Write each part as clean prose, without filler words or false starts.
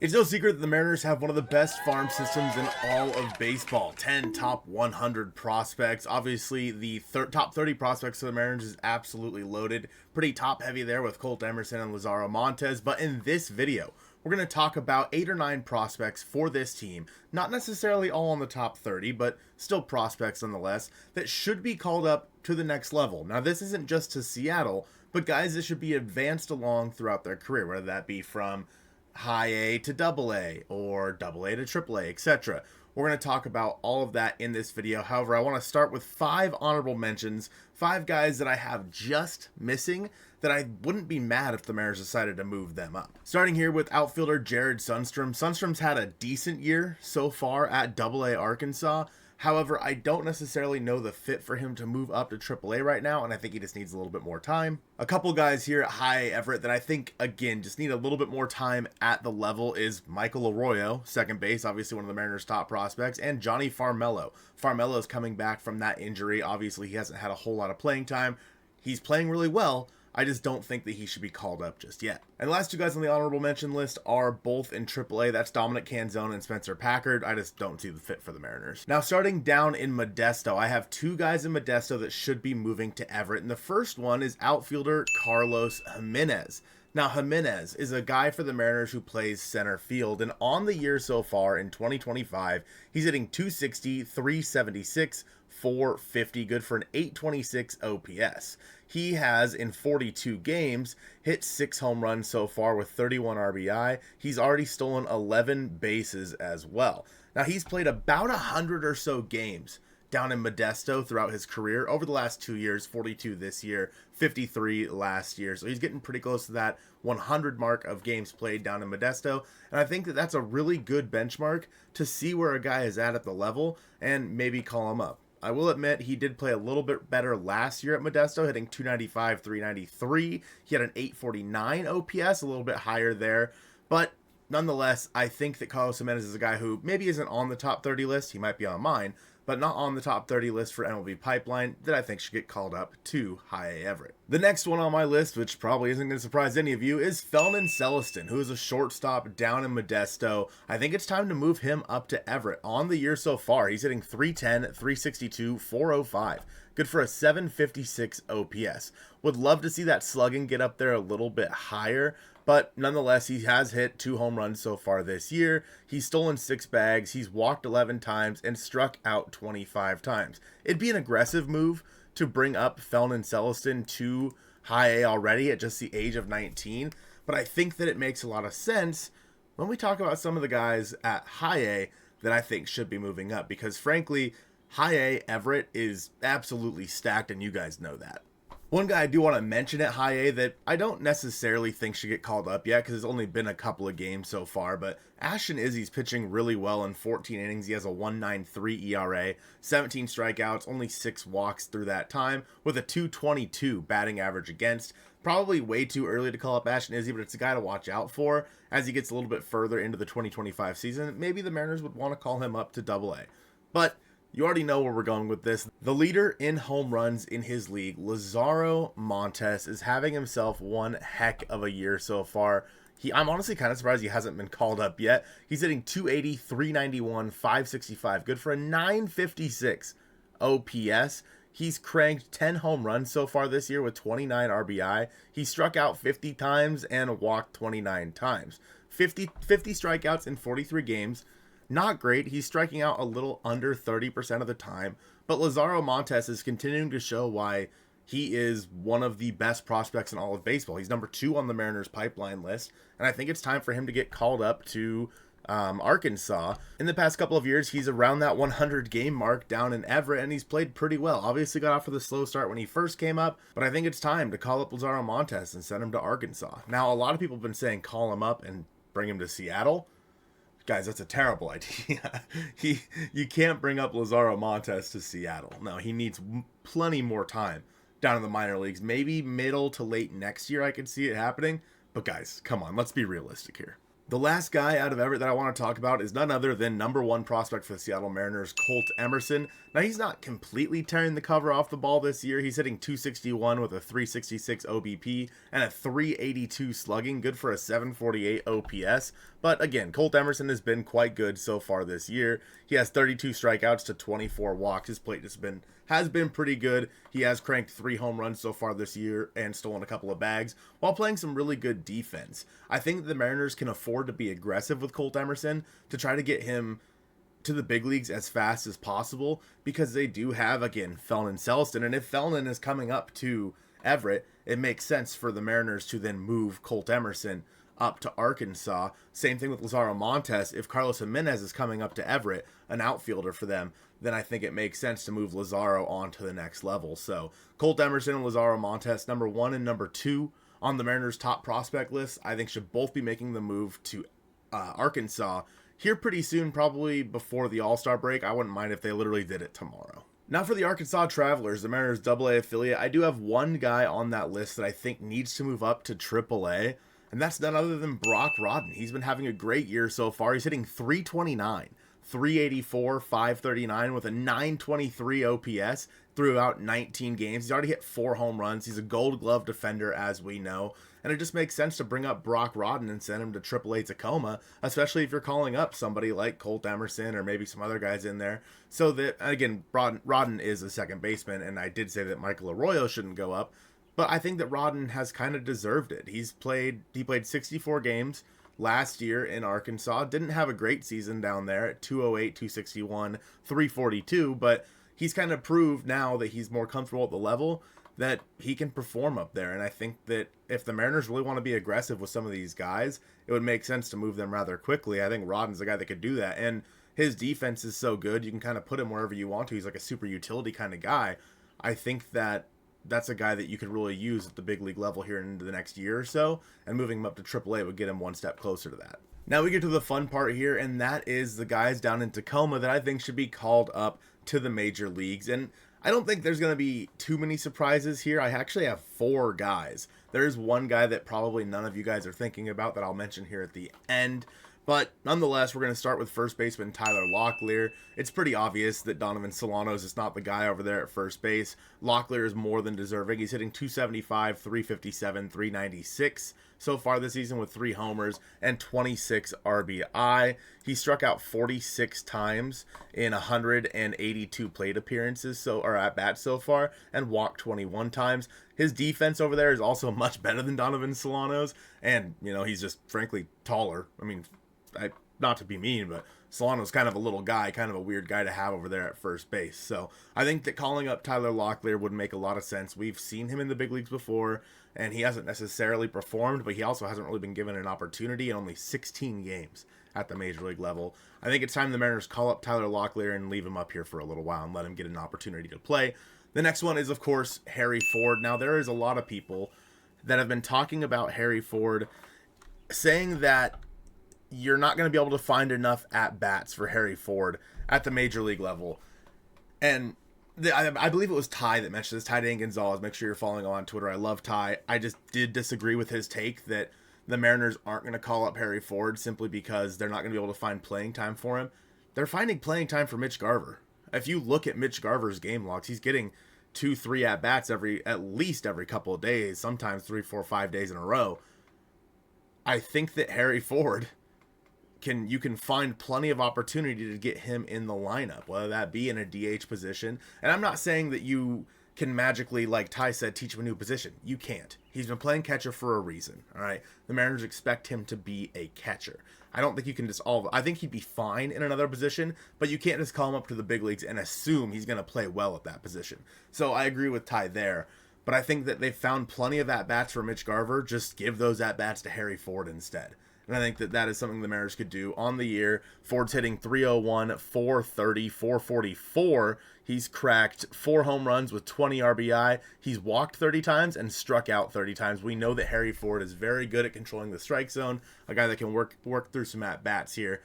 It's no secret that the Mariners have one of the best farm systems in all of baseball. 10 top 100 prospects. Obviously, the top 30 prospects of the Mariners is absolutely loaded. Pretty top heavy there with Colt Emerson and Lazaro Montes. But in this video, we're going to talk about 8 or 9 prospects for this team. Not necessarily all on the top 30, but still prospects nonetheless, that should be called up to the next level. Now, this isn't just to Seattle, but guys that should be advanced along throughout their career, whether that be from high A to double A or double A to triple A, etc. We're going to talk about all of that in this video. However, I want to start with 5 honorable mentions, 5 guys that I have just missing that I wouldn't be mad if the Mariners decided to move them up. Starting here with outfielder Jared Sundstrom. Sundstrom's had a decent year so far at double A Arkansas. However, I don't necessarily know the fit for him to move up to AAA right now, and I think he just needs a little bit more time. A couple guys here at high A Everett that I think, again, just need a little bit more time at the level is Michael Arroyo, second base, obviously one of the Mariners' top prospects, and Johnny Farmelo. Farmelo's coming back from that injury. Obviously, he hasn't had a whole lot of playing time. He's playing really well. I just don't think that he should be called up just yet. And the last 2 guys on the honorable mention list are both in AAA. That's Dominic Canzone and Spencer Packard. I just don't see the fit for the Mariners. Now, starting down in Modesto, I have 2 guys in Modesto that should be moving to Everett. And the first one is outfielder Carlos Jimenez. Now, Jimenez is a guy for the Mariners who plays center field. And on the year so far in 2025, he's hitting 260, 376, 450, good for an 826 OPS. He has, in 42 games, hit 6 home runs so far with 31 RBI. He's already stolen 11 bases as well. Now, he's played about 100 or so games down in Modesto throughout his career over the last 2 years, 42 this year, 53 last year. So he's getting pretty close to that 100 mark of games played down in Modesto. And I think that that's a really good benchmark to see where a guy is at the level and maybe call him up. I will admit he did play a little bit better last year at Modesto, hitting 295, 393. He had an 849 OPS, a little bit higher there. But nonetheless, I think that Carlos Jimenez is a guy who maybe isn't on the top 30 list. He might be on mine, but not on the top 30 list for MLB Pipeline that I think should get called up to high A Everett. The next one on my list, which probably isn't going to surprise any of you, is Felnin Celestin, who is a shortstop down in Modesto. I think it's time to move him up to Everett. On the year so far, he's hitting 310, 362, 405. Good for a 756 OPS. Would love to see that slugging get up there a little bit higher, but nonetheless, he has hit 2 home runs so far this year. He's stolen 6 bags, he's walked 11 times, and struck out 25 times. It'd be an aggressive move to bring up Felnin Celestin to high A already at just the age of 19, but I think that it makes a lot of sense when we talk about some of the guys at high A that I think should be moving up, because frankly, high A Everett is absolutely stacked, and you guys know that. One guy I do want to mention at high A that I don't necessarily think should get called up yet because it's only been a couple of games so far, but Ashton Izzy's pitching really well in 14 innings. He has a 1.93 ERA, 17 strikeouts, only 6 walks through that time with a 222 batting average against. Probably way too early to call up Ashton Izzy, but it's a guy to watch out for as he gets a little bit further into the 2025 season. Maybe the Mariners would want to call him up to double A. But you already know where we're going with this. The leader in home runs in his league, Lazaro Montes, is having himself one heck of a year so far. I'm honestly kind of surprised he hasn't been called up yet. He's hitting 280, 391, 565. Good for a 956 OPS. He's cranked 10 home runs so far this year with 29 RBI. He struck out 50 times and walked 29 times. 50 strikeouts in 43 games. Not great. He's striking out a little under 30% of the time, but Lazaro Montes is continuing to show why he is one of the best prospects in all of baseball. He's number 2 on the Mariners pipeline list, and I think it's time for him to get called up to Arkansas. In the past couple of years, he's around that 100 game mark down in Everett, and he's played pretty well. Obviously got off to the slow start when he first came up, but I think it's time to call up Lazaro Montes and send him to Arkansas. Now, a lot of people have been saying call him up and bring him to Seattle. Guys, that's a terrible idea. You can't bring up Lazaro Montes to Seattle. No, he needs plenty more time down in the minor leagues. Maybe middle to late next year I could see it happening. But guys, come on, let's be realistic here. The last guy out of Everett that I want to talk about is none other than number one prospect for the Seattle Mariners, Colt Emerson. Now, he's not completely tearing the cover off the ball this year. He's hitting 261 with a 366 OBP and a 382 slugging, good for a 748 OPS. But again, Colt Emerson has been quite good so far this year. He has 32 strikeouts to 24 walks. His plate discipline has been pretty good. He has cranked 3 home runs so far this year and stolen a couple of bags while playing some really good defense. I think the Mariners can afford to be aggressive with Colt Emerson to try to get him to the big leagues as fast as possible, because they do have, again, Felton and Celston, and if Felton is coming up to Everett, it makes sense for the Mariners to then move Colt Emerson up to Arkansas. Same thing with Lazaro Montes. If Carlos Jimenez is coming up to Everett, an outfielder for them, then I think it makes sense to move Lazaro on to the next level. So Colt Emerson and Lazaro Montes, number 1 and number 2 on the Mariners' top prospect list, I think should both be making the move to Arkansas here pretty soon, probably before the All-Star break. I wouldn't mind if they literally did it tomorrow. Now for the Arkansas Travelers, the Mariners AA affiliate, I do have one guy on that list that I think needs to move up to AAA, and that's none other than Brock Rodden. He's been having a great year so far. He's hitting 329, 384, 539 with a 923 OPS throughout 19 games. He's already hit 4 home runs. He's a Gold Glove defender, as we know. And it just makes sense to bring up Brock Rodden and send him to AAA Tacoma, especially if you're calling up somebody like Colt Emerson or maybe some other guys in there. So that, again, Rodden is a second baseman, and I did say that Michael Arroyo shouldn't go up, but I think that Rodden has kind of deserved it. He played 64 games last year in Arkansas. Didn't have a great season down there at 208, 261, 342, but he's kind of proved now that he's more comfortable at the level that he can perform up there. And I think that if the Mariners really want to be aggressive with some of these guys, it would make sense to move them rather quickly. I think Rodden's the guy that could do that. And his defense is so good, you can kind of put him wherever you want to. He's like a super utility kind of guy. I think that that's a guy that you could really use at the big league level here into the next year or so, and moving him up to AAA would get him one step closer to that. Now we get to the fun part here, and that is the guys down in Tacoma that I think should be called up to the major leagues. And I don't think there's going to be too many surprises here. I actually have 4 guys. There's one guy that probably none of you guys are thinking about that I'll mention here at the end. But nonetheless, we're going to start with first baseman Tyler Locklear. It's pretty obvious that Donovan Solano's is not the guy over there at first base. Locklear is more than deserving. He's hitting 275, 357, 396 so far this season with 3 homers and 26 RBI. He struck out 46 times in 182 plate appearances or at bats so far, and walked 21 times. His defense over there is also much better than Donovan Solano's, and he's just frankly taller. I mean, not to be mean, but Solano's kind of a little guy, kind of a weird guy to have over there at first base. So I think that calling up Tyler Locklear would make a lot of sense. We've seen him in the big leagues before, and he hasn't necessarily performed, but he also hasn't really been given an opportunity in only 16 games at the major league level. I think it's time the Mariners call up Tyler Locklear and leave him up here for a little while and let him get an opportunity to play. The next one is, of course, Harry Ford. Now, there is a lot of people that have been talking about Harry Ford, saying that you're not going to be able to find enough at-bats for Harry Ford at the major league level. And I Bleav it was Ty that mentioned this, Ty Dane Gonzalez. Make sure you're following him on Twitter. I love Ty. I just did disagree with his take that the Mariners aren't going to call up Harry Ford simply because they're not going to be able to find playing time for him. They're finding playing time for Mitch Garver. If you look at Mitch Garver's game logs, he's getting 2-3 at-bats at least every couple of days, sometimes 3, 4, 5 days in a row. I think that Harry Ford, you can find plenty of opportunity to get him in the lineup, whether that be in a DH position. And I'm not saying that you can magically, like Ty said, teach him a new position. You can't. He's been playing catcher for a reason, all right? The Mariners expect him to be a catcher. I don't think you can just I think he'd be fine in another position, but you can't just call him up to the big leagues and assume he's going to play well at that position. So I agree with Ty there, but I think that they've found plenty of at-bats for Mitch Garver. Just give those at-bats to Harry Ford instead. And I think that that is something the Mariners could do on the year. Ford's hitting 301, 430, 444. He's cracked 4 home runs with 20 RBI. He's walked 30 times and struck out 30 times. We know that Harry Ford is very good at controlling the strike zone, a guy that can work through some at-bats here.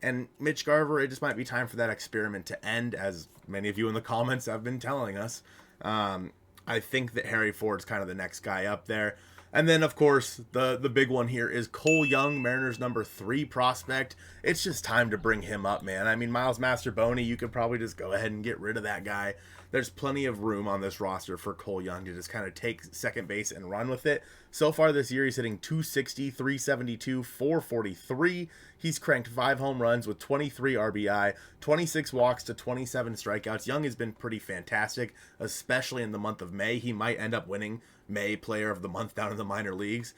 And Mitch Garver, it just might be time for that experiment to end, as many of you in the comments have been telling us. I think that Harry Ford's kind of the next guy up there. And then, of course, the big one here is Cole Young, Mariners number 3 prospect. It's just time to bring him up, man. I mean, Miles Masterboni, you could probably just go ahead and get rid of that guy. There's plenty of room on this roster for Cole Young to just kind of take second base and run with it. So far this year, he's hitting 260, 372, 443. He's cranked 5 home runs with 23 RBI, 26 walks to 27 strikeouts. Young has been pretty fantastic, especially in the month of May. He might end up winning May Player of the Month down in the minor leagues.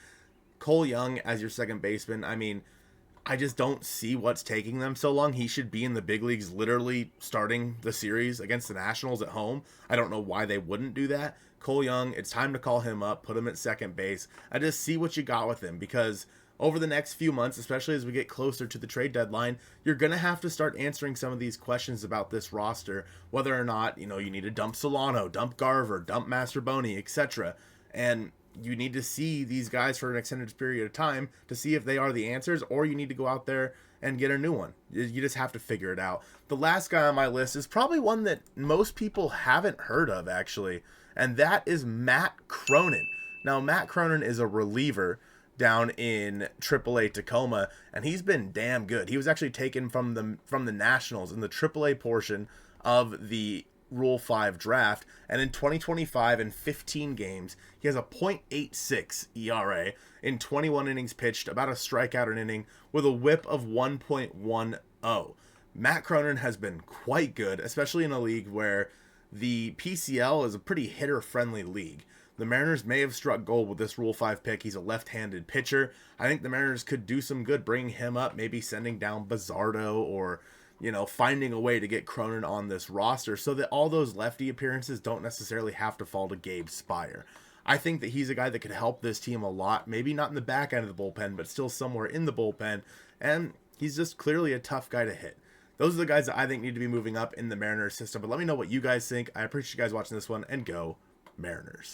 Cole Young as your second baseman, I mean, I just don't see what's taking them so long. He should be in the big leagues literally starting the series against the Nationals at home. I don't know why they wouldn't do that. Cole Young, it's time to call him up, put him at second base. I just see what you got with him, because over the next few months, especially as we get closer to the trade deadline, you're going to have to start answering some of these questions about this roster, whether or not, you need to dump Solano, dump Garver, dump Masterboni, etc. And you need to see these guys for an extended period of time to see if they are the answers, or you need to go out there and get a new one. You just have to figure it out. The last guy on my list is probably one that most people haven't heard of, actually, and that is Matt Cronin. Now, Matt Cronin is a reliever down in AAA Tacoma, and he's been damn good. He was actually taken from the Nationals in the AAA portion of the Rule 5 draft, and in 2025, in 15 games, he has a .86 ERA in 21 innings pitched, about a strikeout an inning, with a whip of 1.10. Matt Cronin has been quite good, especially in a league where the PCL is a pretty hitter-friendly league. The Mariners may have struck gold with this Rule 5 pick. He's a left-handed pitcher. I think the Mariners could do some good bringing him up, maybe sending down Bizardo, or finding a way to get Cronin on this roster so that all those lefty appearances don't necessarily have to fall to Gabe Spire. I think that he's a guy that could help this team a lot, maybe not in the back end of the bullpen, but still somewhere in the bullpen, and he's just clearly a tough guy to hit. Those are the guys that I think need to be moving up in the Mariners system, but let me know what you guys think. I appreciate you guys watching this one, and go Mariners.